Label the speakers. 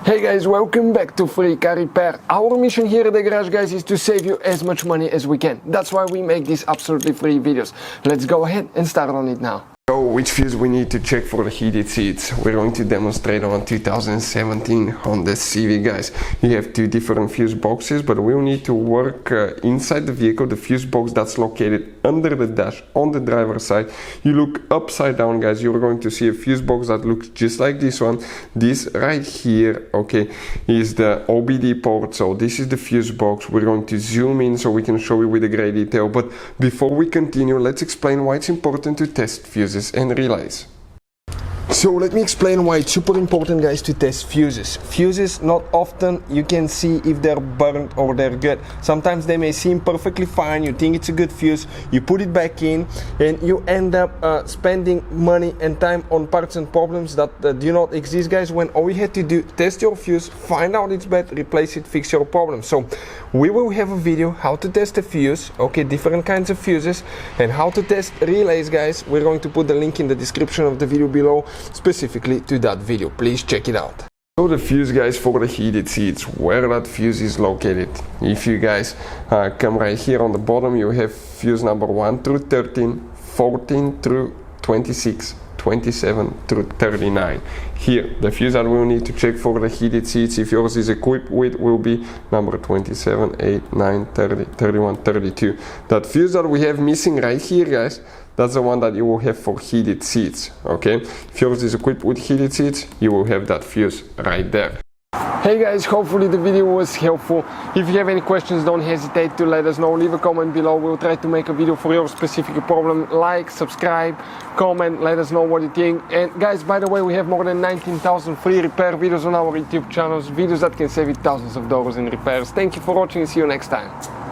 Speaker 1: Hey guys, welcome back to Free Car Repair. Our mission here at the garage, guys, is to save you as much money as we can. That's why we make these absolutely free videos. Let's go ahead and start on it now. So, which fuse we need to check for the heated seats? We're going to demonstrate on 2017 Honda Civic, guys. You have two different fuse boxes, but we'll need to work inside the vehicle. The fuse box that's located under the dash on the driver's side. You look upside down, guys, you're going to see a fuse box that looks just like this one. This right here, okay, is the OBD port. So this is the fuse box. We're going to zoom in so we can show you with a great detail. But before we continue, let's explain why it's important to test fuses and relays. So let me explain why it's super important, guys, to test fuses. Fuses, not often you can see if they're burnt or they're good. Sometimes they may seem perfectly fine, you think it's a good fuse, you put it back in and you end up spending money and time on parts and problems that do not exist, guys, when all you had to do, test your fuse, find out it's bad, replace it, fix your problem. So we will have a video how to test a fuse, okay, different kinds of fuses, and how to test relays, guys. We're going to put the link in the description of the video below specifically to that video. Please check it out. So the fuse, guys, for the heated seats, where that fuse is located. If you guys come right here on the bottom, you have fuse number 1 through 13, 14 through 26, 27 through 39. Here, the fuse that we'll need to check for the heated seats, if yours is equipped with, will be number 27, 8, 9, 30, 31, 32. That fuse that we have missing right here, guys, that's the one that you will have for heated seats, okay? If yours is equipped with heated seats, you will have that fuse right there. Hey guys, hopefully the video was helpful. If you have any questions, don't hesitate to let us know. Leave a comment below. We'll try to make a video for your specific problem. Like, subscribe, comment, let us know what you think. And guys, by the way, we have more than 19,000 free repair videos on our YouTube channels. Videos that can save you thousands of dollars in repairs. Thank you for watching and see you next time.